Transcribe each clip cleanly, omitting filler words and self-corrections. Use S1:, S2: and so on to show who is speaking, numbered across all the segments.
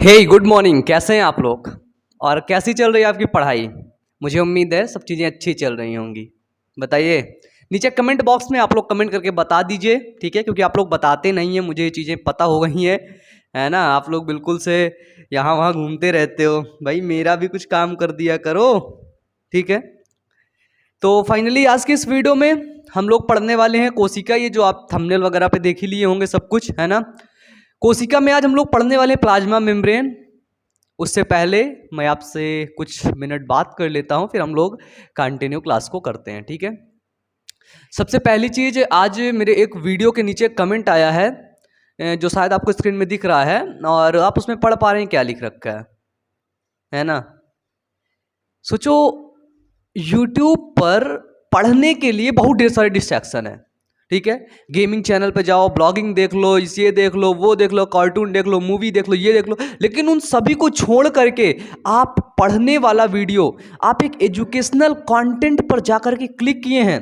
S1: हे good morning. कैसे हैं आप लोग और कैसी चल रही है आपकी पढ़ाई? मुझे उम्मीद है सब चीज़ें अच्छी चल रही होंगी। बताइए नीचे कमेंट बॉक्स में आप लोग कमेंट करके बता दीजिए, ठीक है? क्योंकि आप लोग बताते नहीं हैं, मुझे ये चीज़ें पता हो गई हैं, है ना? आप लोग बिल्कुल से यहाँ वहाँ घूमते रहते हो। भाई मेरा भी कुछ काम कर दिया करो, ठीक है? तो फाइनली आज की इस वीडियो में हम लोग पढ़ने वाले हैं कोशिका। ये जो आप थंबनेल वगैरह पे देख ही लिए होंगे सब कुछ, है ना? कोशिका में आज हम लोग पढ़ने वाले हैं प्लाज्मा मेम्ब्रेन। उससे पहले मैं आपसे कुछ मिनट बात कर लेता हूं, फिर हम लोग कंटिन्यू क्लास को करते हैं, ठीक है? सबसे पहली चीज, आज मेरे एक वीडियो के नीचे कमेंट आया है जो शायद आपको स्क्रीन में दिख रहा है, और आप उसमें पढ़ पा रहे हैं क्या लिख रखा है ना? सोचो, YouTube पर पढ़ने के लिए बहुत ढेर सारे डिस्ट्रैक्शन है, ठीक है? गेमिंग चैनल पे जाओ, ब्लॉगिंग देख लो, ये देख लो, वो देख लो, कार्टून देख लो, मूवी देख लो, ये देख लो, लेकिन उन सभी को छोड़ करके आप पढ़ने वाला वीडियो, आप एक एजुकेशनल कंटेंट पर जाकर के क्लिक किए हैं।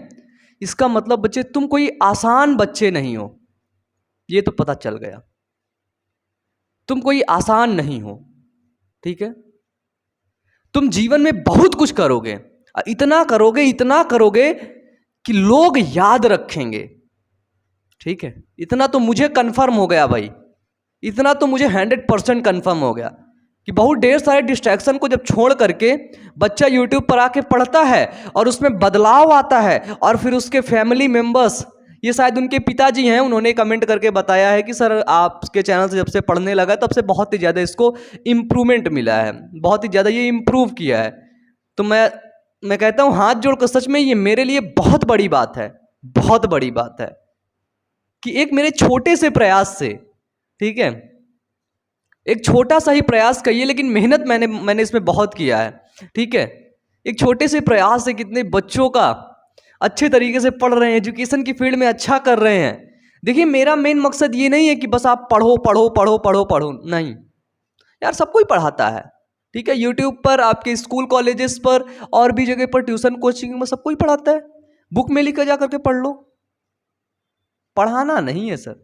S1: इसका मतलब बच्चे तुम कोई आसान बच्चे नहीं हो, ये तो पता चल गया। तुम कोई आसान नहीं हो, ठीक है? तुम जीवन में बहुत कुछ करोगे, इतना करोगे, इतना करोगे कि लोग याद रखेंगे, ठीक है? इतना तो मुझे कंफर्म हो गया भाई, इतना तो मुझे 100% कंफर्म हो गया कि बहुत ढेर सारे डिस्ट्रैक्शन को जब छोड़ करके बच्चा यूट्यूब पर आके पढ़ता है और उसमें बदलाव आता है, और फिर उसके फैमिली मेंबर्स, ये शायद उनके पिताजी हैं, उन्होंने कमेंट करके बताया है कि सर आपके चैनल से जब से पढ़ने लगा तब से बहुत ही ज़्यादा इसको इम्प्रूवमेंट मिला है, बहुत ही ज़्यादा ये इम्प्रूव किया है। तो मैं कहता हूँ हाथ जोड़कर, सच में ये मेरे लिए बहुत बड़ी बात है, बहुत बड़ी बात है कि एक मेरे छोटे से प्रयास से, ठीक है, एक छोटा सा ही प्रयास कहिए, लेकिन मेहनत मैंने इसमें बहुत किया है, ठीक है? एक छोटे से प्रयास से कितने बच्चों का अच्छे तरीके से पढ़ रहे हैं, एजुकेशन की फील्ड में अच्छा कर रहे हैं। देखिए मेरा मेन मकसद ये नहीं है कि बस आप पढ़ो पढ़ो पढ़ो पढ़ो पढ़ो, नहीं यार, सबको ही पढ़ाता है, ठीक है? यूट्यूब पर, आपके स्कूल कॉलेजेस पर, और भी जगह पर, ट्यूशन कोचिंग में सबको ही पढ़ाता है। बुक में लिखकर जा करके पढ़ लो। पढ़ाना नहीं है सर,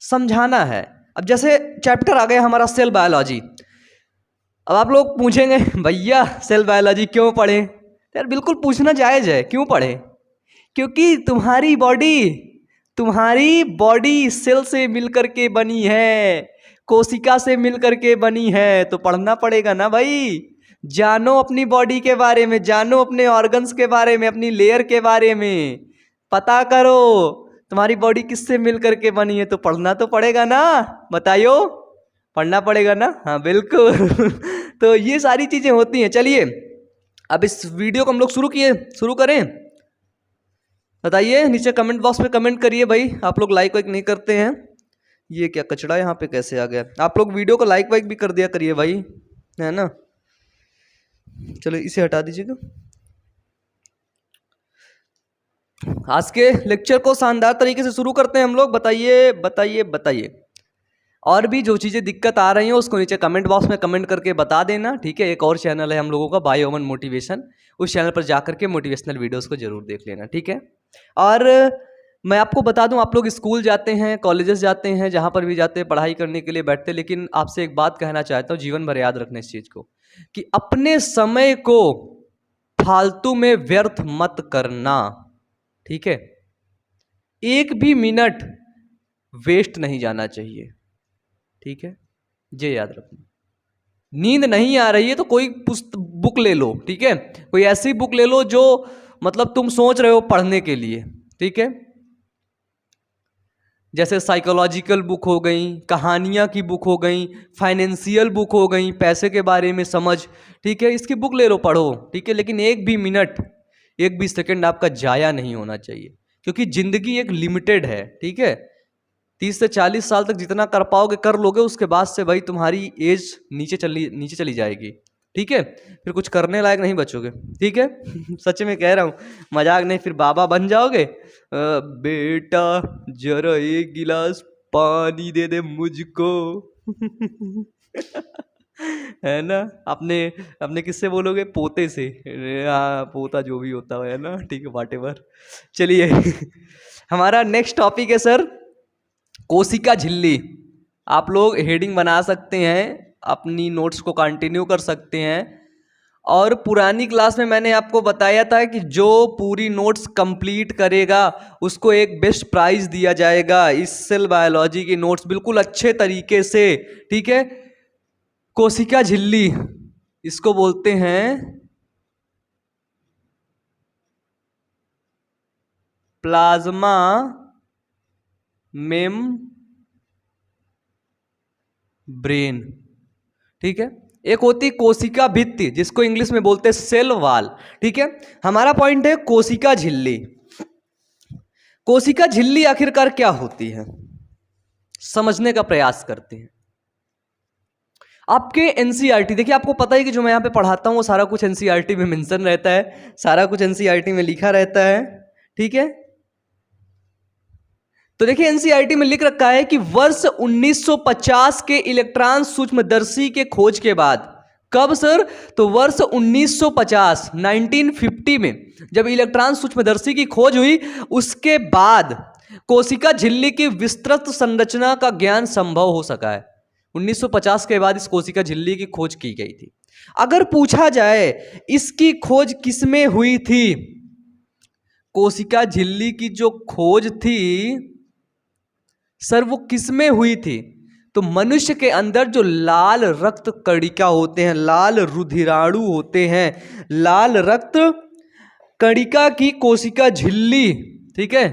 S1: समझाना है। अब जैसे चैप्टर आ गया हमारा सेल बायोलॉजी। अब आप लोग पूछेंगे भैया सेल बायोलॉजी क्यों पढ़े? यार बिल्कुल पूछना जायज है, क्यों पढ़े? क्योंकि तुम्हारी बॉडी सेल से मिलकर के बनी है, कोशिका से मिलकर के बनी है, तो पढ़ना पड़ेगा ना भाई। जानो अपनी बॉडी के बारे में, जानो अपने ऑर्गन्स के बारे में, अपनी लेयर के बारे में पता करो। तुम्हारी बॉडी किससे मिलकर के बनी है, तो पढ़ना तो पड़ेगा ना, बताइयो, पढ़ना पड़ेगा ना? हाँ बिल्कुल तो ये सारी चीजें होती हैं। चलिए अब इस वीडियो को हम लोग शुरू करें। बताइए नीचे कमेंट बॉक्स में कमेंट करिए भाई। आप लोग लाइक वाइक नहीं करते हैं, ये क्या कचड़ा यहाँ पे कैसे आ गया? आप लोग वीडियो को लाइक वाइक भी कर दिया करिए भाई, है ना? चलो इसे हटा दीजिएगा। आज के लेक्चर को शानदार तरीके से शुरू करते हैं हम लोग। बताइए बताइए बताइए, और भी जो चीज़ें दिक्कत आ रही हैं उसको नीचे कमेंट बॉक्स में कमेंट करके बता देना, ठीक है? एक और चैनल है हम लोगों का, बाय ओमन मोटिवेशन, उस चैनल पर जाकर के मोटिवेशनल वीडियोस को जरूर देख लेना, ठीक है? और मैं आपको बता दूं, आप लोग स्कूल जाते हैं, कॉलेजेस जाते हैं, जहाँ पर भी जाते हैं पढ़ाई करने के लिए बैठते हैं, लेकिन आपसे एक बात कहना चाहता हूँ, जीवन भर याद रखना इस चीज़ को कि अपने समय को फालतू में व्यर्थ मत करना, ठीक है? एक भी मिनट वेस्ट नहीं जाना चाहिए, ठीक है? ये याद रखना। नींद नहीं आ रही है तो कोई बुक ले लो, ठीक है? कोई ऐसी बुक ले लो जो मतलब तुम सोच रहे हो पढ़ने के लिए, ठीक है? जैसे साइकोलॉजिकल बुक हो गई, कहानियाँ की बुक हो गई, फाइनेंशियल बुक हो गई, पैसे के बारे में समझ, ठीक है? इसकी बुक ले लो, पढ़ो, ठीक है? लेकिन एक भी मिनट, एक भी सेकंड आपका जाया नहीं होना चाहिए, क्योंकि ज़िंदगी एक लिमिटेड है, ठीक है? 30 से 40 साल तक जितना कर पाओगे कर लोगे, उसके बाद से भाई तुम्हारी एज नीचे चली जाएगी, ठीक है? फिर कुछ करने लायक नहीं बचोगे, ठीक है? सच में कह रहा हूँ, मजाक नहीं। फिर बाबा बन जाओगे, बेटा जरा एक गिलास पानी दे दे मुझको है ना? अपने अपने किससे बोलोगे? पोते से। हाँ पोता जो भी होता है ना, ठीक है, व्हाटएवर। चलिए हमारा नेक्स्ट टॉपिक है सर कोशिका झिल्ली। आप लोग हेडिंग बना सकते हैं, अपनी नोट्स को कंटिन्यू कर सकते हैं। और पुरानी क्लास में मैंने आपको बताया था कि जो पूरी नोट्स कंप्लीट करेगा उसको एक बेस्ट प्राइज दिया जाएगा इस सेल बायोलॉजी की नोट्स बिल्कुल अच्छे तरीके से, ठीक है। कोशिका झिल्ली इसको बोलते हैं प्लाज्मा मेम्ब्रेन, ठीक है। एक होती कोशिका भित्ति जिसको इंग्लिश में बोलते हैं सेल वॉल, ठीक है। हमारा पॉइंट है कोशिका झिल्ली। कोशिका झिल्ली आखिरकार क्या होती है, समझने का प्रयास करते हैं। आपके एनसीईआरटी देखिए, आपको पता है कि जो मैं यहाँ पे पढ़ाता हूँ वो सारा कुछ एनसीईआरटी में मेंशन रहता है, सारा कुछ एनसीईआरटी में लिखा रहता है, ठीक है। तो देखिए एनसीईआरटी में लिख रखा है कि वर्ष 1950 के इलेक्ट्रॉन सूक्ष्मदर्शी के खोज के बाद, कब सर, तो वर्ष 1950 1950 में जब इलेक्ट्रॉन सूक्ष्मदर्शी की खोज हुई उसके बाद कोशिका झिल्ली की विस्तृत संरचना का ज्ञान संभव हो सका है। 1950 के बाद इस कोशिका झिल्ली की खोज की गई थी। अगर पूछा जाए इसकी खोज किसमें हुई थी, कोशिका झिल्ली की जो खोज थी सर वो किसमें हुई थी, तो मनुष्य के अंदर जो लाल रक्त कणिका होते हैं, लाल रुधिराणु होते हैं, लाल रक्त कणिका की कोशिका झिल्ली, ठीक है।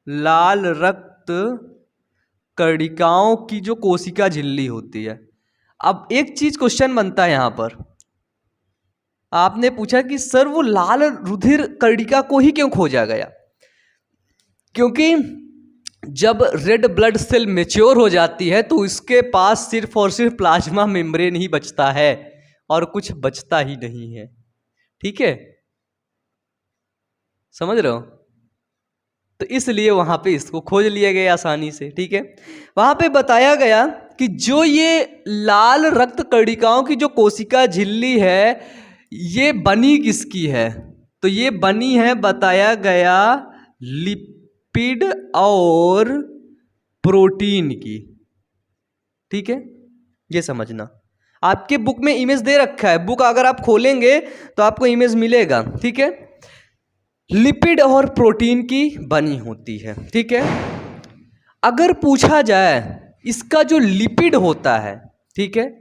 S1: लाल रक्त कणिकाओं की जो कोशिका झिल्ली होती है। अब एक चीज क्वेश्चन बनता है यहां पर, आपने पूछा कि सर वो लाल रुधिर कणिका को ही क्यों खोजा गया, क्योंकि जब रेड ब्लड सेल मैच्योर हो जाती है तो इसके पास सिर्फ और सिर्फ प्लाज्मा मेम्ब्रेन ही बचता है और कुछ बचता ही नहीं है, ठीक है, समझ रहे हो। तो इसलिए वहां पे इसको खोज लिया गया आसानी से, ठीक है। वहां पे बताया गया कि जो ये लाल रक्त कणिकाओं की जो कोशिका झिल्ली है ये बनी किसकी है, तो ये बनी है बताया गया लिपिड और प्रोटीन की, ठीक है। ये समझना, आपके बुक में इमेज दे रखा है, बुक अगर आप खोलेंगे तो आपको इमेज मिलेगा, ठीक है। लिपिड और प्रोटीन की बनी होती है, ठीक है। अगर पूछा जाए इसका जो लिपिड होता है, ठीक है,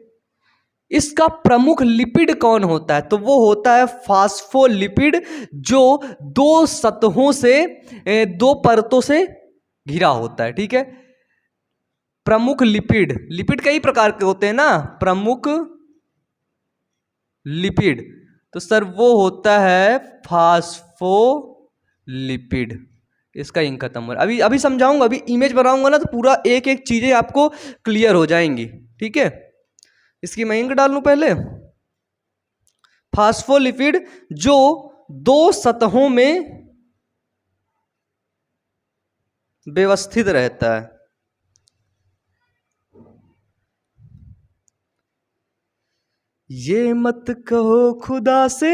S1: इसका प्रमुख लिपिड कौन होता है, तो वो होता है फास्फोलिपिड, जो दो सतहों से दो परतों से घिरा होता है, ठीक है। प्रमुख लिपिड, लिपिड कई प्रकार के होते हैं ना, प्रमुख लिपिड, तो सर वो होता है फास्फोलिपिड। इसका इंक खत्म हो रहा है, अभी अभी समझाऊंगा, अभी इमेज बनाऊंगा ना तो पूरा एक एक चीजें आपको क्लियर हो जाएंगी, ठीक है। इसकी मैं इंक डाल लूं पहले। फास्फोलिपिड जो दो सतहों में व्यवस्थित रहता है, ये मत कहो खुदा से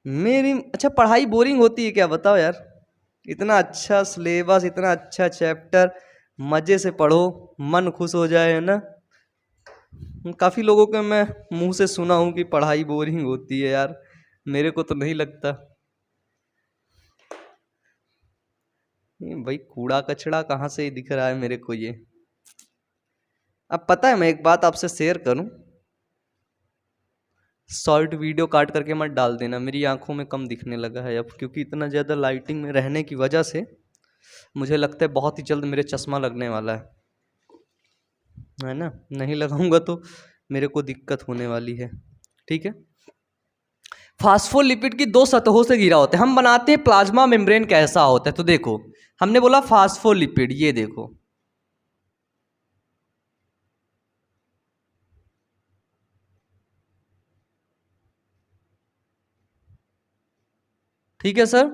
S1: मेरी, अच्छा पढ़ाई बोरिंग होती है क्या, बताओ यार। इतना अच्छा सिलेबस, इतना अच्छा चैप्टर, मजे से पढ़ो, मन खुश हो जाए, है ना। काफ़ी लोगों के मैं मुंह से सुना हूँ कि पढ़ाई बोरिंग होती है यार, मेरे को तो नहीं लगता। भाई कूड़ा कचड़ा कहाँ से दिख रहा है मेरे को ये। अब पता है मैं एक बात आपसे शेयर करूं, शॉर्ट वीडियो काट करके मत डाल देना, मेरी आंखों में कम दिखने लगा है अब, क्योंकि इतना ज़्यादा लाइटिंग में रहने की वजह से मुझे लगता है बहुत ही जल्द मेरे चश्मा लगने वाला है ना। नहीं लगाऊंगा तो मेरे को दिक्कत होने वाली है, ठीक है। फास्फोलिपिड की दो सतहों से घिरा होता है। हम बनाते हैं प्लाज्मा मेम्ब्रेन कैसा होता है, तो देखो हमने बोला फास्फोलिपिड, ये देखो ठीक है सर।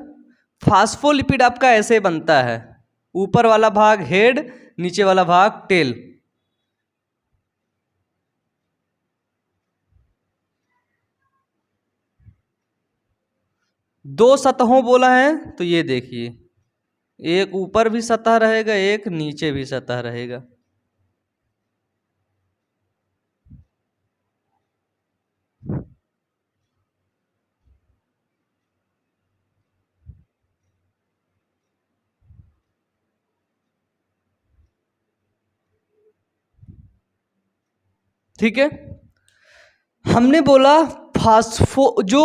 S1: फास्फोलिपिड आपका ऐसे बनता है, ऊपर वाला भाग हेड, नीचे वाला भाग टेल। दो सतहों बोला है तो ये देखिए एक ऊपर भी सतह रहेगा, एक नीचे भी सतह रहेगा। ठीक है, हमने बोला फास्फो जो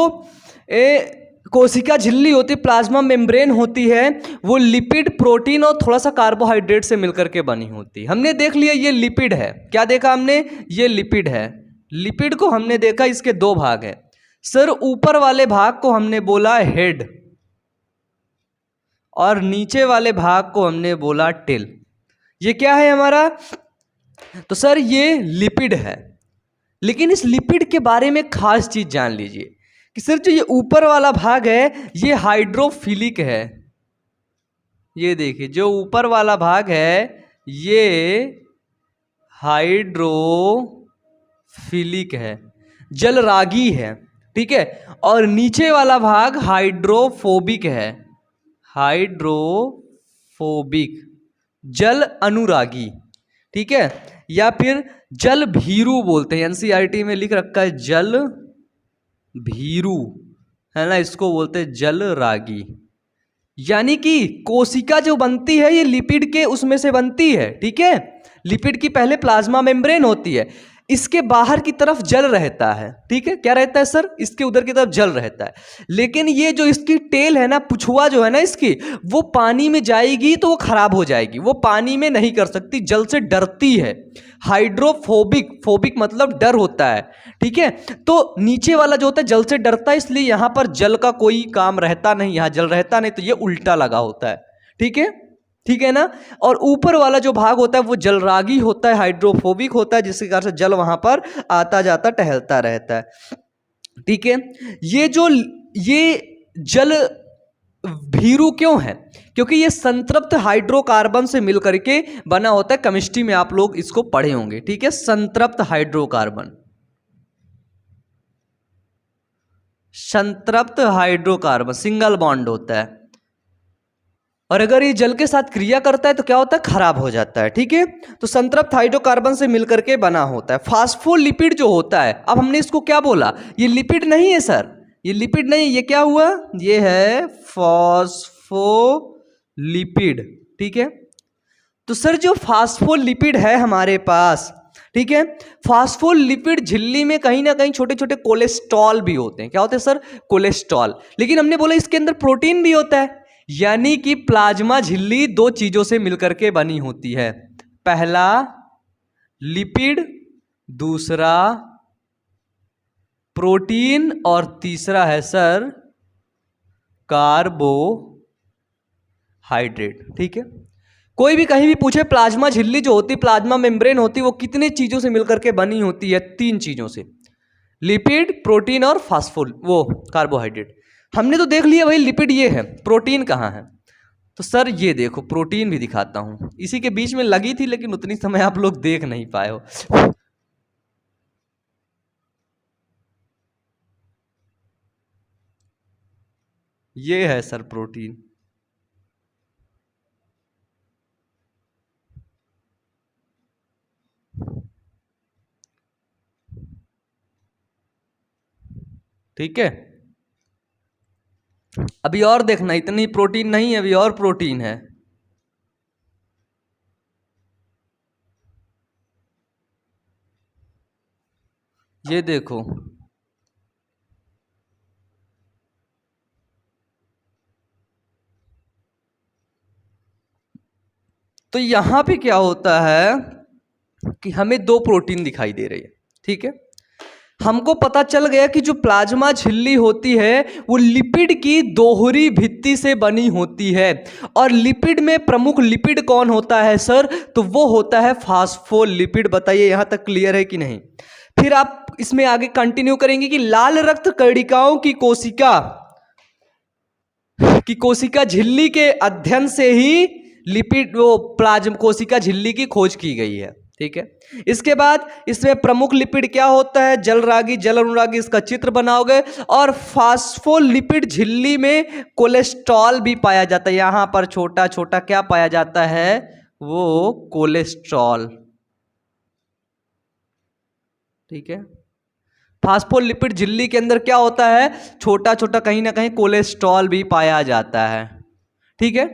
S1: कोशिका झिल्ली होती, प्लाज्मा मेम्ब्रेन होती है, वो लिपिड, प्रोटीन और थोड़ा सा कार्बोहाइड्रेट से मिलकर के बनी होती है। हमने देख लिया ये लिपिड है। क्या देखा हमने? ये लिपिड है। लिपिड को हमने देखा, इसके दो भाग हैं सर। ऊपर वाले भाग को हमने बोला हेड और नीचे वाले भाग को हमने बोला टेल। ये क्या है हमारा? तो सर ये लिपिड है। लेकिन इस लिपिड के बारे में खास चीज जान लीजिए कि सर जो ये ऊपर वाला भाग है ये हाइड्रोफिलिक है। ये देखिए जो ऊपर वाला भाग है ये हाइड्रोफिलिक है, जलरागी है। ठीक है, और नीचे वाला भाग हाइड्रोफोबिक है, हाइड्रोफोबिक, जल अनुरागी। ठीक है, या फिर जल भीरू बोलते हैं, एनसीईआरटी में लिख रखा है जल भीरू, है ना, इसको बोलते हैं जल रागी। यानी कि कोशिका जो बनती है ये लिपिड के उसमें से बनती है। ठीक है, लिपिड की पहले प्लाज्मा मेम्ब्रेन होती है, इसके बाहर की तरफ जल रहता है। ठीक है, क्या रहता है सर? इसके उधर की तरफ जल रहता है। लेकिन ये जो इसकी टेल है ना, पुछुआ जो है ना इसकी, वो पानी में जाएगी तो वो खराब हो जाएगी, वो पानी में नहीं कर सकती, जल से डरती है। हाइड्रोफोबिक, फोबिक मतलब डर होता है। ठीक है, तो नीचे वाला जो होता है जल से डरता है, इसलिए यहां पर जल का कोई काम रहता नहीं, यहां जल रहता नहीं, तो ये उल्टा लगा होता है। ठीक है, ठीक है ना। और ऊपर वाला जो भाग होता है वो जलरागी होता है, हाइड्रोफोबिक होता है, जिसके कारण से जल वहां पर आता जाता टहलता रहता है। ठीक है, ये जल भीरू क्यों है? क्योंकि ये संतृप्त हाइड्रोकार्बन से मिलकर के बना होता है। केमिस्ट्री में आप लोग इसको पढ़े होंगे। ठीक है, संतृप्त हाइड्रोकार्बन, संतृप्त हाइड्रोकार्बन सिंगल बॉन्ड होता है, और अगर ये जल के साथ क्रिया करता है तो क्या होता है? खराब हो जाता है। ठीक है, तो संतृप्त हाइड्रोकार्बन से मिलकर के बना होता है। फास्फोलिपिड जो होता है, अब हमने इसको क्या बोला? ये लिपिड नहीं है सर, ये लिपिड नहीं, ये क्या हुआ? ये है फास्फोलिपिड। ठीक है, तो सर जो फास्फोलिपिड है हमारे पास, ठीक है, फास्फोलिपिड झिल्ली में कहीं ना कहीं छोटे छोटे कोलेस्ट्रॉल भी होते हैं। क्या होते हैं सर? कोलेस्ट्रॉल। लेकिन हमने बोला इसके अंदर प्रोटीन भी होता है। यानी कि प्लाज्मा झिल्ली दो चीजों से मिलकर के बनी होती है, पहला लिपिड, दूसरा प्रोटीन, और तीसरा है सर कार्बोहाइड्रेट। ठीक है, कोई भी कहीं भी पूछे प्लाज्मा झिल्ली जो होती, प्लाज्मा मेम्ब्रेन होती, वो कितने चीजों से मिलकर के बनी होती है? तीन चीजों से, लिपिड, प्रोटीन और फास्फोल वो कार्बोहाइड्रेट। हमने तो देख लिया भाई लिपिड ये है, प्रोटीन कहाँ है? तो सर ये देखो प्रोटीन भी दिखाता हूं, इसी के बीच में लगी थी लेकिन उतनी समय आप लोग देख नहीं पाए हो। ये है सर प्रोटीन। ठीक है, अभी और देखना, इतनी प्रोटीन नहीं है, अभी और प्रोटीन है। ये देखो, तो यहां पे क्या होता है कि हमें दो प्रोटीन दिखाई दे रही है। ठीक है, हमको पता चल गया कि जो प्लाज्मा झिल्ली होती है वो लिपिड की दोहरी भित्ति से बनी होती है। और लिपिड में प्रमुख लिपिड कौन होता है सर? तो वो होता है फास्फोलिपिड। बताइए यहां तक क्लियर है कि नहीं? फिर आप इसमें आगे कंटिन्यू करेंगे कि लाल रक्त कणिकाओं की कोशिका झिल्ली के अध्ययन से ही लिपिड वो प्लाज्मा कोशिका झिल्ली की खोज की गई है। ठीक है। इसके बाद इसमें प्रमुख लिपिड क्या होता है, जलरागी, जल अनुरागी, इसका चित्र बनाओगे। और फास्फोलिपिड झिल्ली में कोलेस्ट्रॉल भी पाया जाता है। यहां पर छोटा छोटा क्या पाया जाता है, वो कोलेस्ट्रॉल। ठीक है, फास्फोलिपिड झिल्ली के अंदर क्या होता है, छोटा छोटा कहीं ना कहीं कोलेस्ट्रॉल भी पाया जाता है। ठीक है,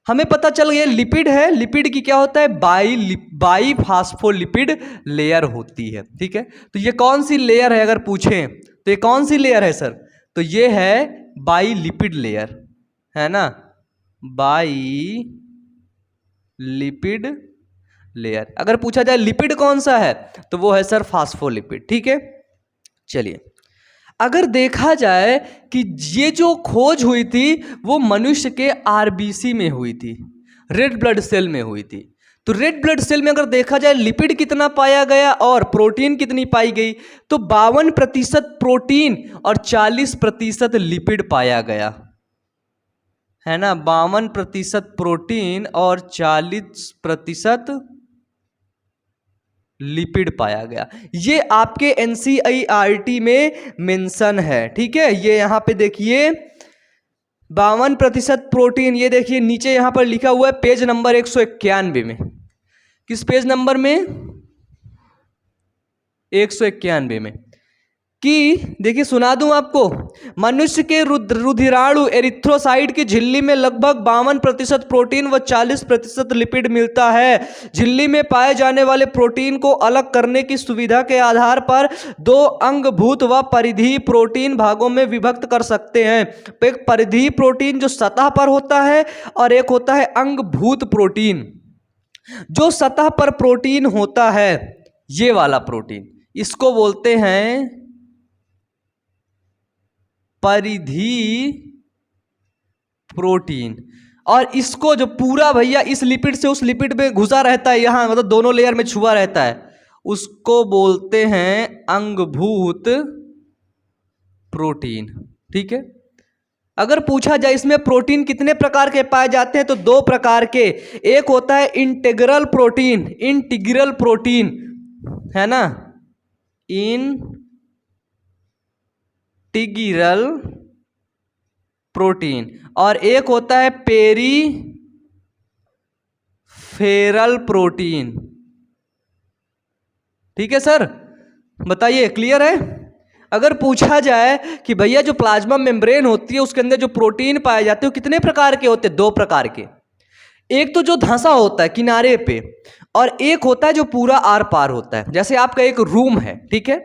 S1: हमें पता चल गया लिपिड है, लिपिड की क्या होता है, बाई फास्फोलिपिड लेयर होती है। ठीक है, तो ये कौन सी लेयर है अगर पूछें तो ये कौन सी लेयर है सर, तो ये है बाई लिपिड लेयर, है ना, बाई लिपिड लेयर। अगर पूछा जाए लिपिड कौन सा है तो वो है सर फास्फोलिपिड। ठीक है, चलिए अगर देखा जाए कि ये जो खोज हुई थी वो मनुष्य के आरबीसी में हुई थी, रेड ब्लड सेल में हुई थी। तो रेड ब्लड सेल में अगर देखा जाए लिपिड कितना पाया गया और प्रोटीन कितनी पाई गई, तो 52% प्रोटीन और 40% लिपिड पाया गया, है ना, 52% प्रोटीन और 40% लिपिड पाया गया। ये आपके एनसीईआरटी में मेंशन है। ठीक है, ये यहां पे देखिए 52% प्रोटीन, ये देखिए नीचे यहां पर लिखा हुआ है पेज नंबर 191 में। किस पेज नंबर में, 191 में, कि देखिए सुना दूं आपको, मनुष्य के रुधिराणु एरिथ्रोसाइट की झिल्ली में लगभग 52% प्रोटीन व 40% लिपिड मिलता है। झिल्ली में पाए जाने वाले प्रोटीन को अलग करने की सुविधा के आधार पर 2 अंगभूत व परिधीय प्रोटीन भागों में विभक्त कर सकते हैं। एक परिधीय प्रोटीन जो सतह पर होता है और एक होता है अंगभूत प्रोटीन। जो सतह पर प्रोटीन होता है, ये वाला प्रोटीन, इसको बोलते हैं परिधीय प्रोटीन। और इसको जो पूरा भैया इस लिपिड से उस लिपिड में घुसा रहता है, यहां मतलब दोनों लेयर में छुआ रहता है, उसको बोलते हैं अंगभूत प्रोटीन। ठीक है, अगर पूछा जाए इसमें प्रोटीन कितने प्रकार के पाए जाते हैं, तो 2 प्रकार के। एक होता है इंटीग्रल प्रोटीन, इंटीग्रल प्रोटीन, है ना, इंटीग्रल प्रोटीन, और एक होता है पेरीफेरल प्रोटीन। ठीक है सर, बताइए क्लियर है। अगर पूछा जाए कि भैया जो प्लाज्मा मेम्ब्रेन होती है उसके अंदर जो प्रोटीन पाए जाते हैं वो कितने प्रकार के होते हैं, 2 प्रकार के। एक तो जो धंसा होता है किनारे पे, और एक होता है जो पूरा आर पार होता है। जैसे आपका एक रूम है, ठीक है,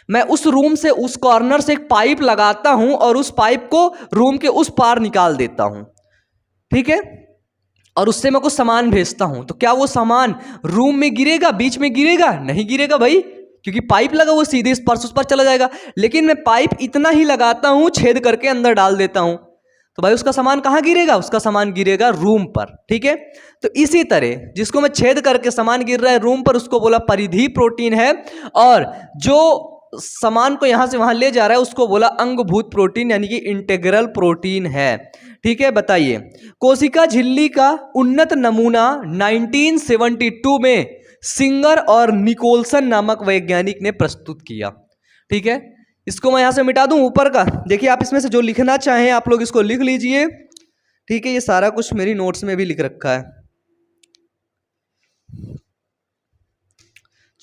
S1: मैं उस रूम से उस कॉर्नर से एक पाइप लगाता हूं और उस पाइप को रूम के उस पार निकाल देता हूं, ठीक है, और उससे मैं कुछ सामान भेजता हूं, तो क्या वो सामान रूम में गिरेगा, बीच में गिरेगा? नहीं गिरेगा भाई, क्योंकि पाइप लगा वो सीधे स्पर्श उस पर चला जाएगा। लेकिन मैं पाइप इतना ही लगाता हूं, छेद करके अंदर डाल देता हूं, तो भाई उसका सामान कहां गिरेगा? उसका सामान गिरेगा रूम पर। ठीक है, तो इसी तरह जिसको मैं छेद करके सामान गिर रहा है रूम पर, उसको बोला परिधीय प्रोटीन है, और जो सामान को यहां से वहां ले जा रहा है उसको बोला अंगभूत प्रोटीन, यानी कि इंटीग्रल प्रोटीन है। ठीक है, बताइए कोशिका झिल्ली का उन्नत नमूना 1972 में सिंगर और निकोलसन नामक वैज्ञानिक ने प्रस्तुत किया। ठीक है, इसको मैं यहां से मिटा दूं ऊपर का, देखिए आप इसमें से जो लिखना चाहें आप लोग इसको लिख लीजिए। ठीक है, ये सारा कुछ मेरी नोट्स में भी लिख रखा है।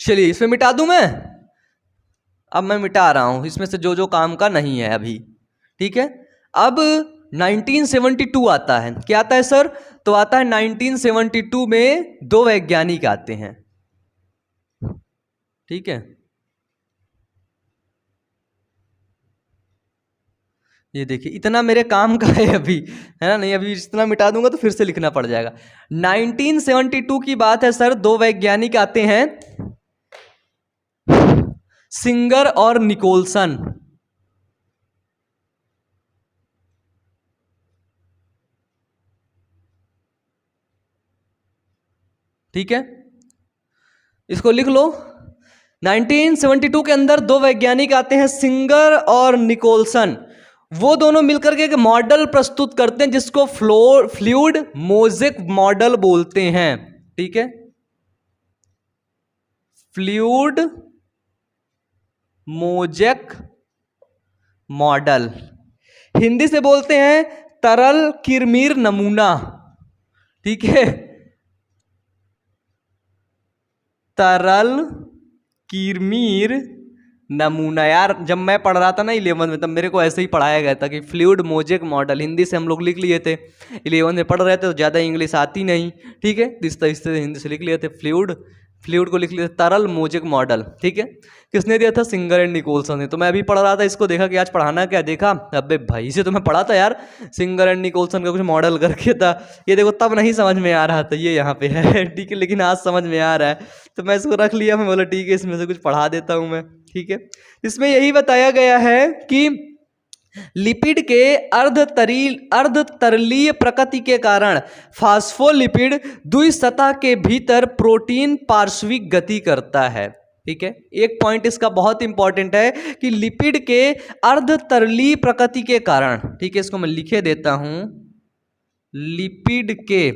S1: चलिए इसमें मिटा दूं मैं, अब मैं मिटा रहा हूं इसमें से जो जो काम का नहीं है अभी। ठीक है, अब 1972 आता है, क्या आता है सर? तो आता है 1972 में 2 वैज्ञानिक आते हैं। ठीक है, ये देखिए इतना मेरे काम का है अभी, है ना, नहीं अभी इतना मिटा दूंगा तो फिर से लिखना पड़ जाएगा। 1972 की बात है सर, 2 वैज्ञानिक आते हैं, सिंगर और निकोलसन। ठीक है, इसको लिख लो। 1972 के अंदर 2 वैज्ञानिक आते हैं, सिंगर और निकोलसन। वो दोनों मिलकर के एक मॉडल प्रस्तुत करते हैं जिसको फ्लूइड मोज़ेक मॉडल बोलते हैं। ठीक है, फ्लूइड मोजेक मॉडल, हिंदी से बोलते हैं तरल किरमीर नमूना, ठीक है, तरल किरमीर नमूना। यार जब मैं पढ़ रहा था ना 11 में, तब मेरे को ऐसे ही पढ़ाया गया था कि फ्लूइड मोजेक मॉडल, हिंदी से हम लोग लिख लिए थे, 11 में पढ़ रहे थे तो ज़्यादा इंग्लिश आती नहीं, ठीक है, इस तरह से हिंदी से लिख लिए थे, फ्लूइड को लिख लिए थे तरल मोजेक मॉडल, ठीक है। किसने दिया था? सिंगर एंड निकोलसन ने। तो मैं अभी पढ़ रहा था इसको, देखा कि आज पढ़ाना क्या, देखा अबे भाई से तो मैं पढ़ा था यार, सिंगर एंड निकोलसन का कुछ मॉडल करके था, ये देखो तब नहीं समझ में आ रहा था, ये यहाँ पे है, ठीक है, लेकिन आज समझ में आ रहा है, तो मैं इसको रख लिया, मैं बोला ठीक है इसमें से कुछ पढ़ा देता हूँ मैं, ठीक है। इसमें यही बताया गया है कि लिपिड के अर्धतरलीय प्रकृति के कारण फास्फोलिपिड द्विसतह के भीतर प्रोटीन पार्श्विक गति करता है, ठीक है। एक पॉइंट इसका बहुत इंपॉर्टेंट है कि लिपिड के अर्धतरलीय प्रकृति के कारण, ठीक है, इसको मैं लिखे देता हूं, लिपिड के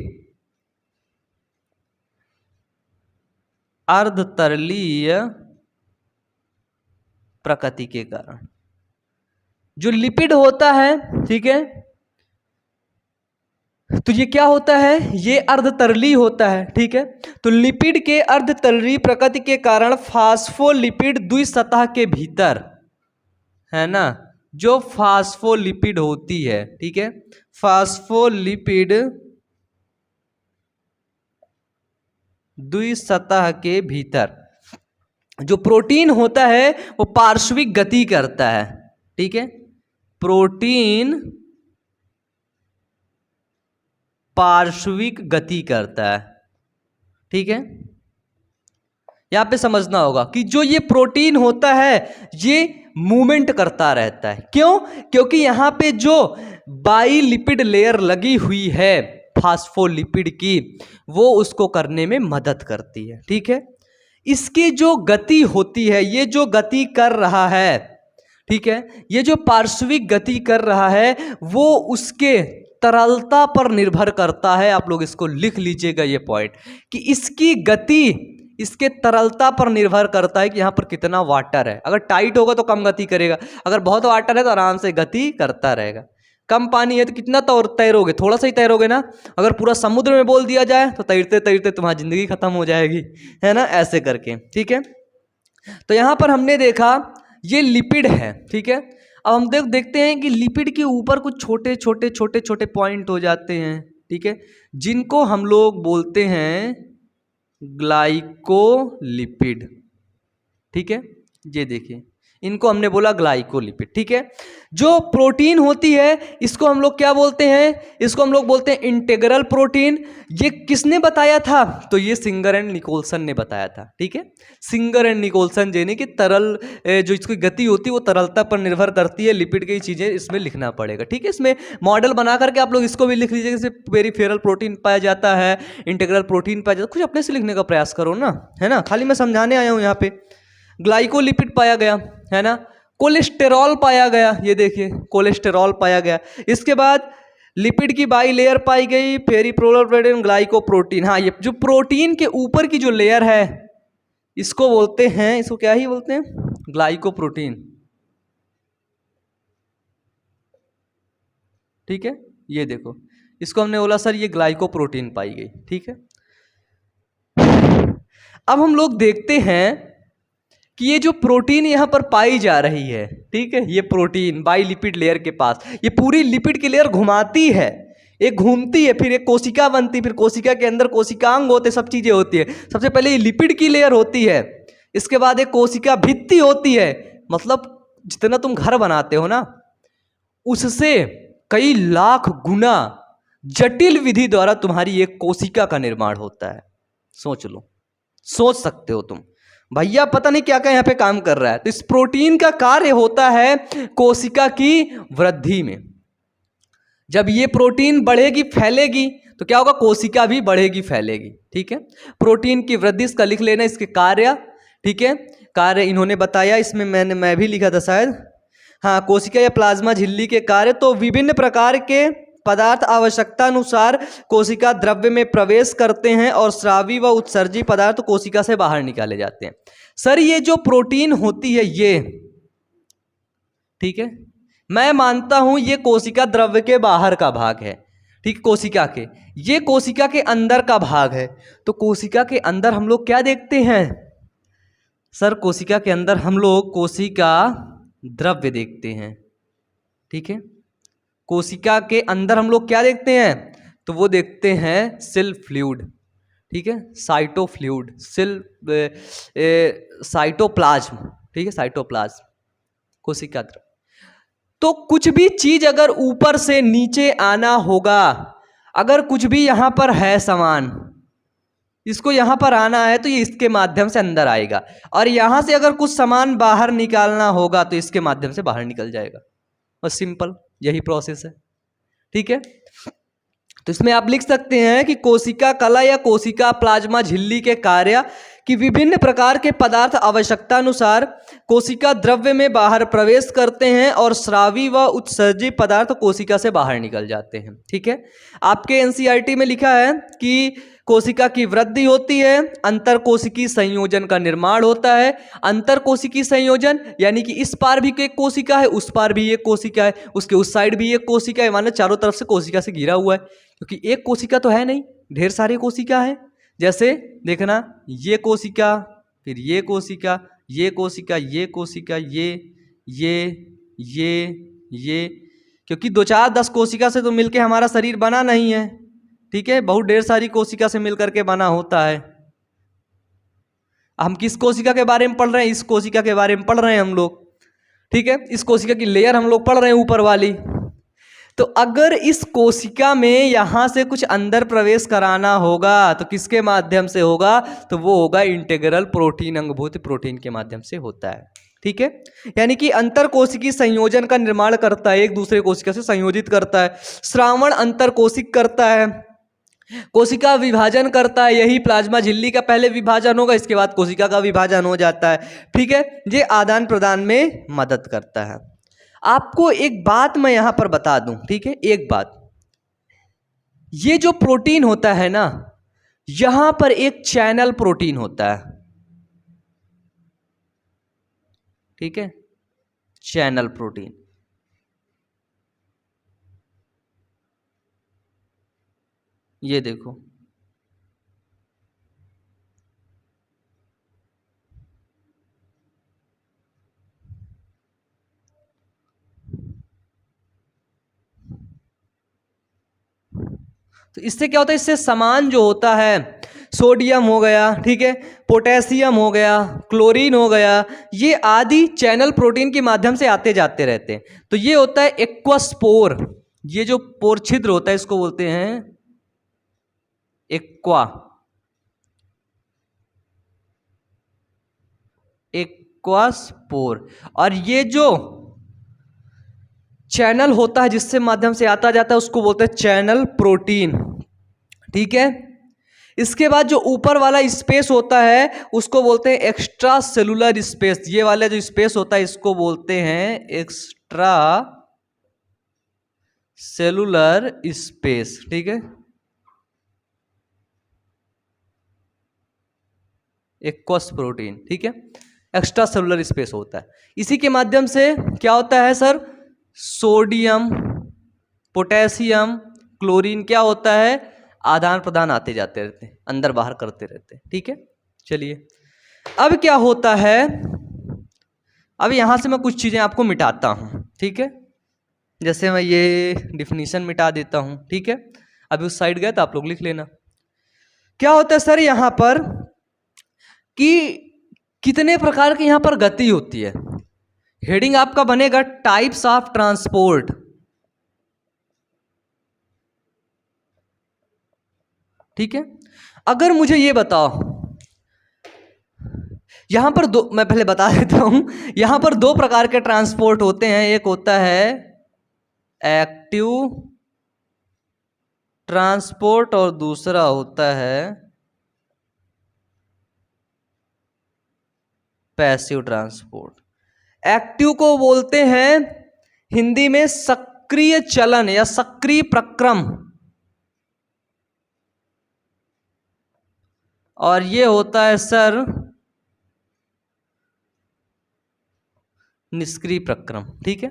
S1: अर्धतरलीय प्रकृति के कारण जो लिपिड होता है, ठीक है, तो ये क्या होता है? ये अर्धतरलीय होता है, ठीक है। तो लिपिड के अर्धतरलीय प्रकृति के कारण फास्फोलिपिड द्विसतह के भीतर, है ना, जो फास्फोलिपिड होती है, ठीक है, फास्फोलिपिड द्विसतह के भीतर जो प्रोटीन होता है वो पार्श्विक गति करता है, ठीक है, प्रोटीन पार्श्विक गति करता है, ठीक है। यहां पे समझना होगा कि जो ये प्रोटीन होता है ये मूवमेंट करता रहता है। क्यों? क्योंकि यहां पे जो बाइलिपिड लेयर लगी हुई है फास्फोलिपिड की, वो उसको करने में मदद करती है, ठीक है। इसकी जो गति होती है, ये जो गति कर रहा है, ठीक है, ये जो पार्श्विक गति कर रहा है वो उसके तरलता पर निर्भर करता है। आप लोग इसको लिख लीजिएगा ये पॉइंट कि इसकी गति इसके तरलता पर निर्भर करता है कि यहाँ पर कितना वाटर है। अगर टाइट होगा तो कम गति करेगा, अगर बहुत वाटर है तो आराम से गति करता रहेगा। कम पानी है तो कितना तैरोगे? थोड़ा सा ही तैरोगे ना। अगर पूरा समुद्र में बोल दिया जाए तो तैरते तैरते तुम्हारी जिंदगी खत्म हो जाएगी, है ना, ऐसे करके, ठीक है। तो यहाँ पर हमने देखा ये लिपिड है, ठीक है। अब हम देखते हैं कि लिपिड के ऊपर कुछ छोटे छोटे छोटे छोटे पॉइंट हो जाते हैं, ठीक है, जिनको हम लोग बोलते हैं ग्लाइकोलिपिड, ठीक है। ये देखिए इनको हमने बोला ग्लाइकोलिपिड, ठीक है। जो प्रोटीन होती है इसको हम लोग क्या बोलते हैं? इसको हम लोग बोलते हैं इंटीग्रल प्रोटीन। ये किसने बताया था? तो ये सिंगर एंड निकोलसन ने बताया था, ठीक है। सिंगर एंड निकोलसन यानी कि तरल जो इसकी गति होती है वो तरलता पर निर्भर करती है। लिपिड की चीजें इसमें लिखना पड़ेगा, ठीक है। इसमें मॉडल बना करके आप लोग इसको भी लिख लीजिए, जैसे पेरिफेरल प्रोटीन पाया जाता है, इंटीग्रल प्रोटीन पाया जाता है। कुछ अपने से लिखने का प्रयास करो ना, है ना, खाली मैं समझाने आया हूँ यहाँ पे। ग्लाइकोलिपिड पाया गया, है ना, कोलेस्टेरॉल पाया गया, ये देखिए कोलेस्टेरॉल पाया गया। इसके बाद लिपिड की बाई लेयर पाई गई, पेरिपोलर प्रोटीन, ग्लाइकोप्रोटीन। हाँ, ये जो प्रोटीन के ऊपर की जो लेयर है इसको बोलते हैं, इसको क्या ही बोलते हैं? ग्लाइकोप्रोटीन, ठीक है। ये देखो इसको हमने बोला सर ये ग्लाइकोप्रोटीन पाई गई, ठीक है। अब हम लोग देखते हैं कि ये जो प्रोटीन यहाँ पर पाई जा रही है, ठीक है, ये प्रोटीन बाइलिपिड लेयर के पास, ये पूरी लिपिड की लेयर घुमाती है, एक घूमती है, फिर एक कोशिका बनती है, फिर कोशिका के अंदर कोशिकांग होते, सब चीजें होती है। सबसे पहले ये लिपिड की लेयर होती है, इसके बाद एक कोशिका भित्ति होती है। मतलब जितना तुम घर बनाते हो ना उससे कई लाख गुना जटिल विधि द्वारा तुम्हारी एक कोशिका का निर्माण होता है। सोच लो, सोच सकते हो तुम, भैया पता नहीं क्या क्या यहाँ पे काम कर रहा है। तो इस प्रोटीन का कार्य होता है कोशिका की वृद्धि में। जब ये प्रोटीन बढ़ेगी फैलेगी तो क्या होगा? कोशिका भी बढ़ेगी फैलेगी, ठीक है। प्रोटीन की वृद्धि, इसका लिख लेना, इसके कार्य, ठीक है, कार्य इन्होंने बताया, इसमें मैं भी लिखा था शायद, हाँ, कोशिका या प्लाज्मा झिल्ली के कार्य। तो विभिन्न प्रकार के पदार्थ आवश्यकता अनुसार कोशिका द्रव्य में प्रवेश करते हैं और स्रावी व उत्सर्जी पदार्थ कोशिका से बाहर निकाले जाते हैं। सर ये जो प्रोटीन होती है ये, ठीक है, मैं मानता हूं ये कोशिका द्रव्य के बाहर का भाग है, ठीक, कोशिका के, ये कोशिका के अंदर का भाग है। तो कोशिका के अंदर हम लोग क्या देखते हैं सर? कोशिका के अंदर हम लोग कोशिका द्रव्य देखते हैं, ठीक है। कोशिका के अंदर हम लोग क्या देखते हैं? तो वो देखते हैं सेल फ्लूइड, ठीक है, साइटोफ्लूइड, साइटोप्लाज्म, ठीक है, साइटोप्लाज्म, कोशिका द्रव्य। तो कुछ भी चीज अगर ऊपर से नीचे आना होगा, अगर कुछ भी यहां पर है सामान, इसको यहां पर आना है तो ये इसके माध्यम से अंदर आएगा, और यहां से अगर कुछ सामान बाहर निकालना होगा तो इसके माध्यम से बाहर निकल जाएगा। बस सिंपल यही प्रोसेस है, ठीक है। तो इसमें आप लिख सकते हैं कि कोशिका कला या कोशिका प्लाज्मा झिल्ली के कार्य कि विभिन्न प्रकार के पदार्थ आवश्यकता अनुसार कोशिका द्रव्य में बाहर प्रवेश करते हैं और स्रावी व उत्सर्जी पदार्थ कोशिका से बाहर निकल जाते हैं, ठीक है। आपके एनसीईआरटी में लिखा है कि कोशिका की वृद्धि होती है, अंतर कोशिकीय संयोजन का निर्माण होता है। अंतर कोशिकीय संयोजन यानी कि इस पार भी एक कोशिका है, उस पार भी एक कोशिका है, उसके उस साइड भी एक कोशिका है, मानो चारों तरफ से कोशिका से घिरा हुआ है, क्योंकि एक कोशिका तो है नहीं, ढेर सारी कोशिका है। जैसे देखना, ये कोशिका, फिर ये कोशिका, ये कोशिका, ये कोशिका, ये, क्योंकि 2 4 10 कोशिका से तो मिलके हमारा शरीर बना नहीं है, ठीक है, बहुत ढेर सारी कोशिका से मिलकर के बना होता है। हम किस कोशिका के बारे में पढ़ रहे हैं? इस कोशिका के बारे में पढ़ रहे हैं हम लोग, ठीक है। इस कोशिका की लेयर हम लोग पढ़ रहे हैं ऊपर वाली। तो अगर इस कोशिका में यहां से कुछ अंदर प्रवेश कराना होगा तो किसके माध्यम से होगा? तो वो होगा इंटीग्रल प्रोटीन, अंगभूत प्रोटीन के माध्यम से होता है, ठीक है। यानी कि अंतर कोशिकीय संयोजन का निर्माण करता है, एक दूसरे कोशिका से संयोजित करता है। श्रावण अंतर कोशिक करता है, कोशिका विभाजन करता है, यही प्लाज्मा झिल्ली का पहले विभाजन होगा, इसके बाद कोशिका का विभाजन हो जाता है, ठीक है। ये आदान प्रदान में मदद करता है। आपको एक बात मैं यहां पर बता दूं, ठीक है, एक बात, ये जो प्रोटीन होता है ना, यहां पर एक चैनल प्रोटीन होता है, ठीक है, चैनल प्रोटीन। ये देखो, तो इससे क्या होता है? इससे सामान जो होता है, सोडियम हो गया, ठीक है, पोटेशियम हो गया, क्लोरीन हो गया, ये आदि चैनल प्रोटीन के माध्यम से आते जाते रहते हैं। तो ये होता है एक्वास्पोर, ये जो पोर छिद्र होता है इसको बोलते हैं एक्वास्पोर। और ये जो चैनल होता है जिससे माध्यम से आता जाता है उसको बोलते हैं चैनल प्रोटीन, ठीक है। इसके बाद जो ऊपर वाला स्पेस होता है उसको बोलते हैं एक्स्ट्रा सेलुलर स्पेस। ये वाला जो स्पेस होता है इसको बोलते हैं एक्स्ट्रा सेलुलर स्पेस, ठीक है, एक्वस प्रोटीन, ठीक है, एक्स्ट्रा सेलुलर स्पेस होता है। इसी के माध्यम से क्या होता है सर? सोडियम, पोटेशियम, क्लोरीन क्या होता है? आदान प्रदान आते जाते रहते हैं, अंदर बाहर करते रहते हैं, ठीक है। चलिए अब क्या होता है, अब यहां से मैं कुछ चीजें आपको मिटाता हूं, ठीक है। जैसे मैं ये डिफिनीशन मिटा देता हूं, ठीक है। अभी उस साइड गए तो आप लोग लिख लेना। क्या होता है सर यहां पर कि कितने प्रकार की यहां पर गति होती है? हेडिंग आपका बनेगा टाइप्स ऑफ ट्रांसपोर्ट, ठीक है। अगर मुझे ये बताओ, यहां पर दो, मैं पहले बता देता हूं, यहां पर 2 प्रकार के ट्रांसपोर्ट होते हैं। एक होता है एक्टिव ट्रांसपोर्ट और दूसरा होता है पैसिव ट्रांसपोर्ट। एक्टिव को बोलते हैं हिंदी में सक्रिय चलन या सक्रिय प्रक्रम, और ये होता है सर निष्क्रिय प्रक्रम। ठीक है,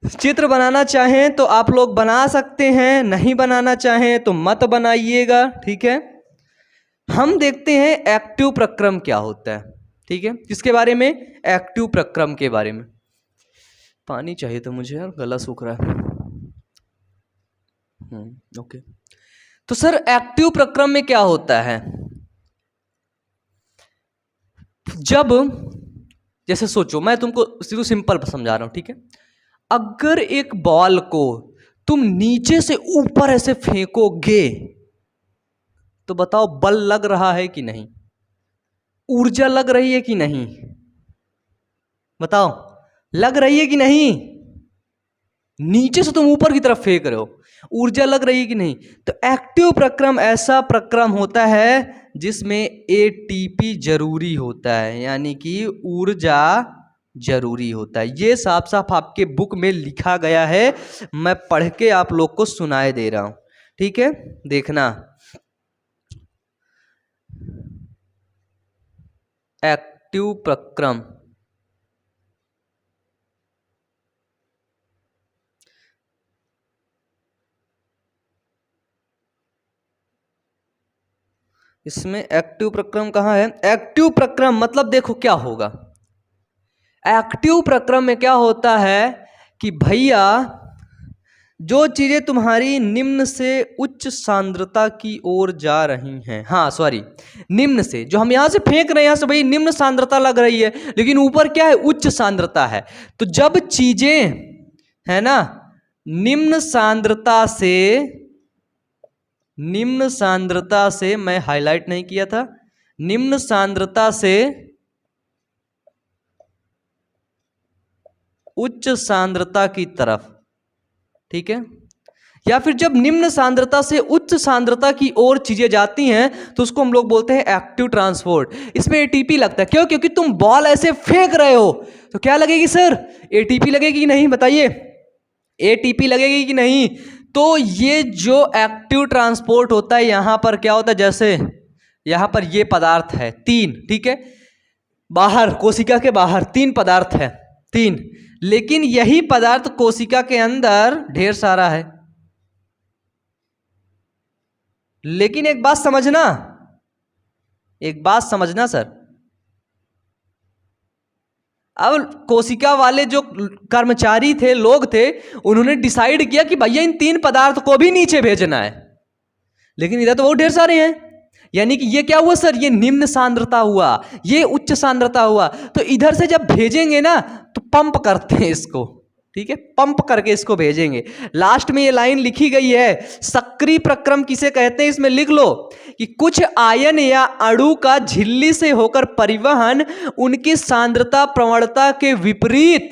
S1: चित्र बनाना चाहें तो आप लोग बना सकते हैं, नहीं बनाना चाहें तो मत बनाइएगा। ठीक है, हम देखते हैं एक्टिव प्रक्रम क्या होता है। ठीक है, किसके बारे में? एक्टिव प्रक्रम के बारे में। पानी चाहिए तो मुझे यार, गला सूख रहा है। ओके, तो सर एक्टिव प्रक्रम में क्या होता है? जब जैसे सोचो, मैं तुमको सिंपल समझा रहा हूं। ठीक है, अगर एक बॉल को तुम नीचे से ऊपर ऐसे फेंकोगे तो बताओ बल लग रहा है कि नहीं? ऊर्जा लग रही है कि नहीं? बताओ, लग रही है कि नहीं? नीचे से तुम ऊपर की तरफ फेंक रहे हो, ऊर्जा लग रही है कि नहीं? तो एक्टिव प्रक्रम ऐसा प्रक्रम होता है जिसमें एटीपी जरूरी होता है, यानी कि ऊर्जा जरूरी होता है। ये साफ साफ आपके बुक में लिखा गया है, मैं पढ़ के आप लोग को सुनाए दे रहा हूं। ठीक है, देखना, एक्टिव प्रक्रम इसमें एक्टिव प्रक्रम कहाँ है? एक्टिव प्रक्रम मतलब देखो क्या होगा। एक्टिव प्रक्रम में क्या होता है कि भैया जो चीजें तुम्हारी निम्न से उच्च सांद्रता की ओर जा रही हैं, हाँ सॉरी, निम्न से, जो हम यहां से फेंक रहे हैं यहां से भाई निम्न सांद्रता लग रही है, लेकिन ऊपर क्या है? उच्च सांद्रता है। तो जब चीजें है ना निम्न सांद्रता से मैं हाईलाइट नहीं किया था, निम्न सांद्रता से उच्च सांद्रता की तरफ, ठीक है, या फिर जब निम्न सांद्रता से उच्च सांद्रता की ओर चीजें जाती हैं तो उसको हम लोग बोलते हैं एक्टिव ट्रांसपोर्ट। इसमें एटीपी लगता है। क्यों? क्योंकि तुम बॉल ऐसे फेंक रहे हो तो क्या लगेगी सर? एटीपी लगेगी कि नहीं? बताइए, एटीपी लगेगी कि नहीं? तो ये जो एक्टिव ट्रांसपोर्ट होता है यहां पर क्या होता है, जैसे यहां पर ये पदार्थ है 3, ठीक है, बाहर कोशिका के बाहर 3 पदार्थ है, 3, लेकिन यही पदार्थ कोशिका के अंदर ढेर सारा है। लेकिन एक बात समझना सर, अब कोशिका वाले जो कर्मचारी थे, लोग थे, उन्होंने डिसाइड किया कि भैया इन 3 पदार्थ को भी नीचे भेजना है, लेकिन इधर तो बहुत ढेर सारे हैं। यानी कि ये क्या हुआ सर? ये निम्न सांद्रता हुआ, ये उच्च सांद्रता हुआ। तो इधर से जब भेजेंगे ना तो पंप करते हैं इसको, ठीक है, पंप करके इसको भेजेंगे। लास्ट में ये लाइन लिखी गई है, सक्रिय प्रक्रम किसे कहते हैं? इसमें लिख लो कि कुछ आयन या अणु का झिल्ली से होकर परिवहन उनकी सांद्रता प्रवणता के विपरीत,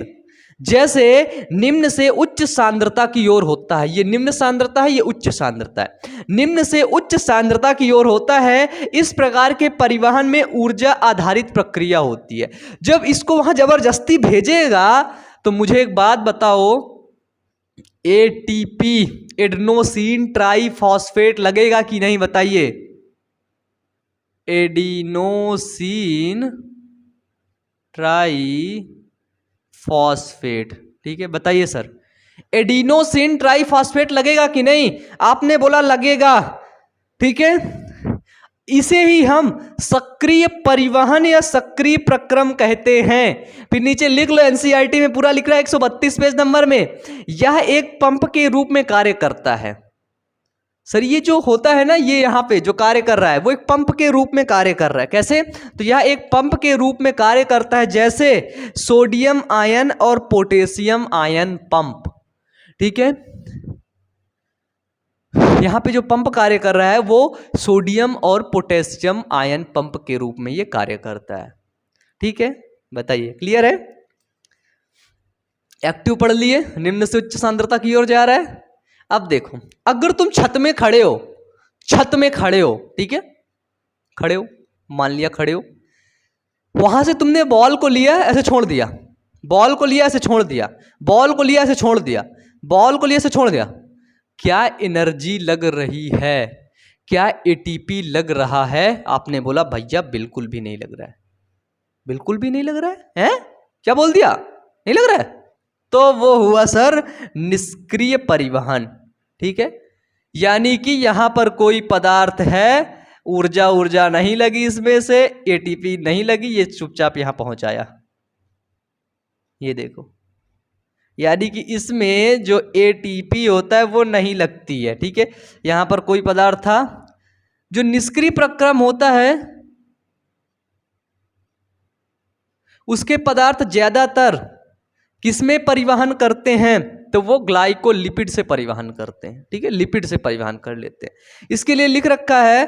S1: जैसे निम्न से उच्च सांद्रता की ओर होता है। ये निम्न सांद्रता है, ये उच्च सांद्रता है। निम्न से उच्च सांद्रता की ओर होता है। इस प्रकार के परिवहन में ऊर्जा आधारित प्रक्रिया होती है। जब इसको वहां जबरदस्ती भेजेगा तो मुझे एक बात बताओ, एटीपी एडेनोसिन ट्राइफॉस्फेट लगेगा कि नहीं? बताइए, एडिनोसिन ट्राइफॉस्फेट, ठीक है, बताइए सर, एडिनोसिन ट्राइफॉस्फेट लगेगा कि नहीं? आपने बोला लगेगा, ठीक है। इसे ही हम सक्रिय परिवहन या सक्रिय प्रक्रम कहते हैं। फिर नीचे लिख लो, एनसीईआरटी में पूरा लिख रहा है 132 पेज नंबर में, यह एक पंप के रूप में कार्य करता है। सर ये जो होता है ना, ये यहाँ पे जो कार्य कर रहा है वो एक पंप के रूप में कार्य कर रहा है। कैसे? तो यह एक पंप के रूप में कार्य करता है, जैसे सोडियम आयन और पोटेशियम आयन पंप, ठीक है। यहां पे जो पंप कार्य कर रहा है वो सोडियम और पोटेशियम आयन पंप के रूप में ये कार्य करता है, ठीक है। बताइए, क्लियर है? एक्टिव पढ़ लिए, निम्न से उच्च सांद्रता की ओर जा रहा है। अब देखो, अगर तुम छत में खड़े हो, ठीक है, खड़े हो, मान लिया खड़े हो, वहां से तुमने बॉल को लिया, ऐसे छोड़ दिया, बॉल को लिया, ऐसे छोड़ दिया, बॉल को लिया, ऐसे छोड़ दिया, बॉल को लिया, ऐसे छोड़ दिया, क्या एनर्जी लग रही है, क्या एटीपी लग रहा है? आपने बोला भैया बिल्कुल भी नहीं लग रहा है, बिल्कुल भी नहीं लग रहा है, हैं? क्या बोल दिया? नहीं लग रहा है? तो वो हुआ सर निष्क्रिय परिवहन। ठीक है, यानी कि यहां पर कोई पदार्थ है, ऊर्जा ऊर्जा नहीं लगी इसमें से, एटीपी नहीं लगी, ये चुपचाप यहां पहुंच आया। ये देखो, यानी कि इसमें जो एटीपी होता है वो नहीं लगती है। ठीक है, यहां पर कोई पदार्थ था, जो निष्क्रिय प्रक्रम होता है उसके पदार्थ ज्यादातर किसमें परिवहन करते हैं? तो वो ग्लाइकोलिपिड से परिवहन करते हैं। ठीक है, लिपिड से परिवहन कर लेते हैं। इसके लिए लिख रखा है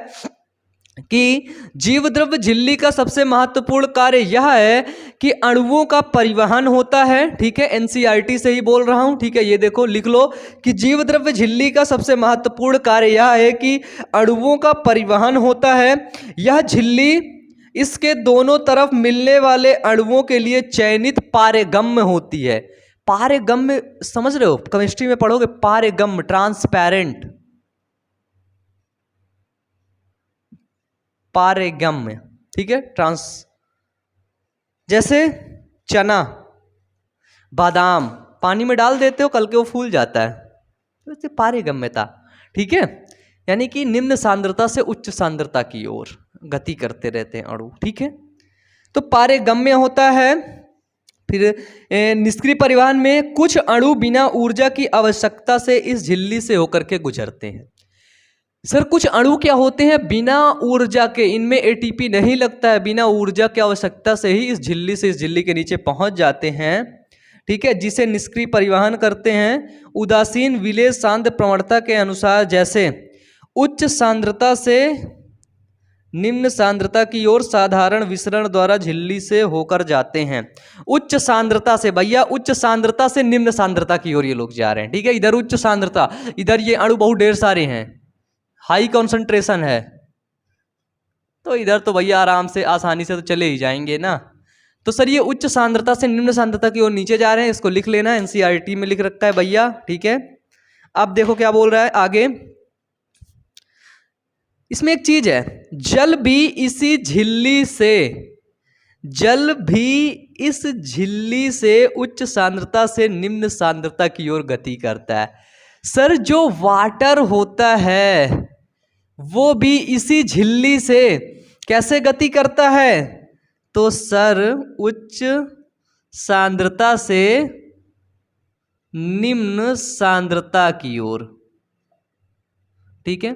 S1: कि जीवद्रव्य झिल्ली का सबसे महत्वपूर्ण कार्य यह है कि अणुओं का परिवहन होता है। ठीक है, एनसीईआरटी से ही बोल रहा हूं। ठीक है, ये देखो लिख लो कि जीवद्रव्य झिल्ली का सबसे महत्वपूर्ण कार्य यह है कि अणुओं का परिवहन होता है। यह झिल्ली इसके दोनों तरफ मिलने वाले अणुओं के लिए चयनित पारगम्य होती है। पारगम्य समझ रहे हो, केमिस्ट्री में पढ़ोगे, पारगम्य, ट्रांसपेरेंट, पारगम्य। ठीक है, जैसे चना, बादाम पानी में डाल देते हो, कल के वो फूल जाता है, तो इससे पारगम्यता। ठीक है, यानी कि निम्न सांद्रता से उच्च सांद्रता की ओर गति करते रहते हैं अणु। ठीक है, तो पारगम्य होता है। फिर निष्क्रिय परिवहन में कुछ अणु बिना ऊर्जा की आवश्यकता से इस झिल्ली से होकर के गुजरते हैं। सर कुछ अणु क्या होते हैं बिना ऊर्जा के, इनमें एटीपी नहीं लगता है, बिना ऊर्जा की आवश्यकता से ही इस झिल्ली से इस झिल्ली के नीचे पहुंच जाते हैं। ठीक है, जिसे निष्क्रिय परिवहन करते हैं। उदासीन विलेय सांद्र प्रवणता के अनुसार जैसे उच्च सांद्रता से निम्न सांद्रता की ओर साधारण विसरण द्वारा झिल्ली से होकर जाते हैं। उच्च सांद्रता से, भैया उच्च सांद्रता से निम्न सांद्रता की ओर ये लोग जा रहे हैं। ठीक है, इधर उच्च सांद्रता, इधर ये अणु बहुत ढेर सारे हैं, हाई कॉन्सेंट्रेशन है, तो इधर तो भैया आराम से आसानी से तो चले ही जाएंगे ना। तो सर ये उच्च सांद्रता से निम्न सांद्रता की ओर नीचे जा रहे हैं, इसको लिख लेना, एनसीईआरटी में लिख रखा है भैया। ठीक है, अब देखो क्या बोल रहा है आगे। इसमें एक चीज है, जल भी इस झिल्ली से उच्च सांद्रता से निम्न सांद्रता की ओर गति करता है। सर जो वाटर होता है वो भी इसी झिल्ली से कैसे गति करता है? तो सर उच्च सांद्रता से निम्न सांद्रता की ओर। ठीक है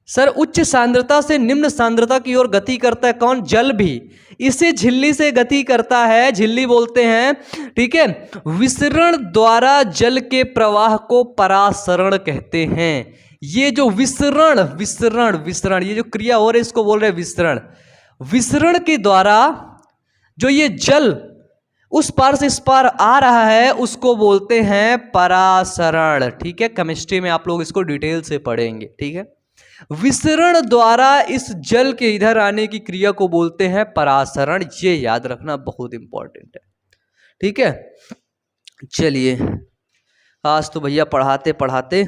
S1: सर, उच्च सांद्रता से निम्न सांद्रता की ओर गति करता है कौन? जल भी इसी झिल्ली से गति करता है, झिल्ली बोलते हैं। ठीक है, विसरण द्वारा जल के प्रवाह को परासरण कहते हैं। ये जो विसरण ये जो क्रिया हो रही है इसको बोल रहे हैं विसरण। विसरण के द्वारा जो ये जल उस पार से इस पार आ रहा है उसको बोलते हैं परासरण। ठीक है, केमिस्ट्री में आप लोग इसको डिटेल से पढ़ेंगे। ठीक है, विसरण द्वारा इस जल के इधर आने की क्रिया को बोलते हैं परासरण। ये याद रखना बहुत इंपॉर्टेंट है। ठीक है, चलिए आज तो भैया पढ़ाते पढ़ाते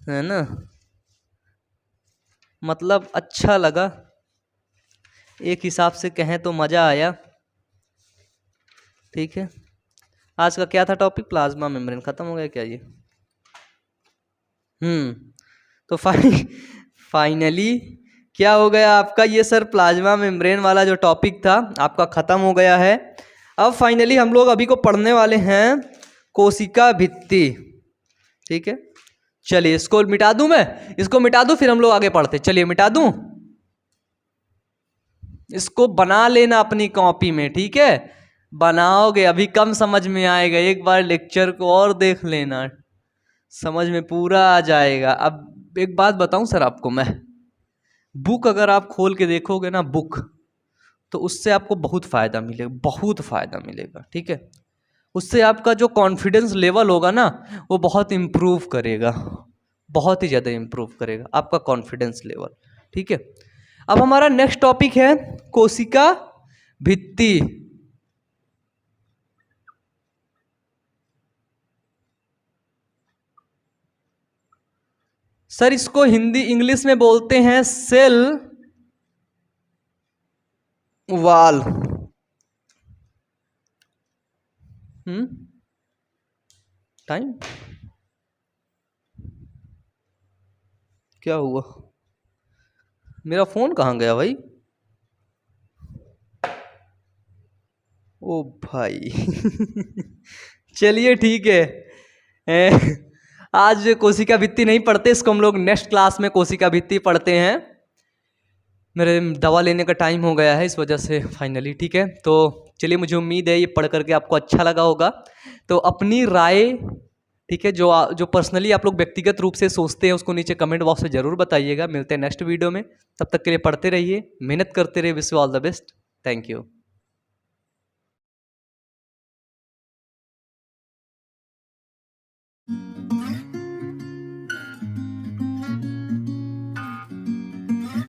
S1: है ना, मतलब अच्छा लगा, एक हिसाब से कहें तो मज़ा आया। ठीक है, आज का क्या था टॉपिक? Plasma membrane. खत्म हो गया क्या ये? तो फाइनली क्या हो गया आपका ये सर प्लाज्मा मेम्ब्रेन वाला जो टॉपिक था आपका ख़त्म हो गया है। अब फाइनली हम लोग अभी को पढ़ने वाले हैं कोशिका भित्ति। ठीक है, चलिए इसको मिटा दूं, मैं इसको मिटा दूं फिर हम लोग आगे पढ़ते। चलिए मिटा दूं, इसको बना लेना अपनी कॉपी में। ठीक है, बनाओगे अभी कम समझ में आएगा, एक बार लेक्चर को और देख लेना, समझ में पूरा आ जाएगा। अब एक बात बताऊं सर आपको मैं, बुक अगर आप खोल के देखोगे ना बुक, तो उससे आपको बहुत फ़ायदा मिलेगा, बहुत फ़ायदा मिलेगा। ठीक है, उससे आपका जो कॉन्फिडेंस लेवल होगा ना वो बहुत इम्प्रूव करेगा, बहुत ही ज़्यादा इम्प्रूव करेगा आपका कॉन्फिडेंस लेवल। ठीक है, अब हमारा नेक्स्ट टॉपिक है कोशिका भित्ति। सर इसको हिंदी इंग्लिश में बोलते हैं सेल वाल। टाइम क्या हुआ? मेरा फोन कहाँ गया भाई? ओ भाई चलिए ठीक है। आज कोशिका भित्ति नहीं पढ़ते, इसको हम लोग नेक्स्ट क्लास में कोशिका भित्ति पढ़ते हैं। मेरे दवा लेने का टाइम हो गया है इस वजह से फाइनली। ठीक है, तो चलिए, मुझे उम्मीद है ये पढ़ करके आपको अच्छा लगा होगा। तो अपनी राय, ठीक है, जो पर्सनली आप लोग व्यक्तिगत रूप से सोचते हैं उसको नीचे कमेंट बॉक्स में ज़रूर बताइएगा। मिलते हैं नेक्स्ट वीडियो में, तब तक के लिए पढ़ते रहिए, मेहनत करते रहिए। Wish you all the best. Thank you.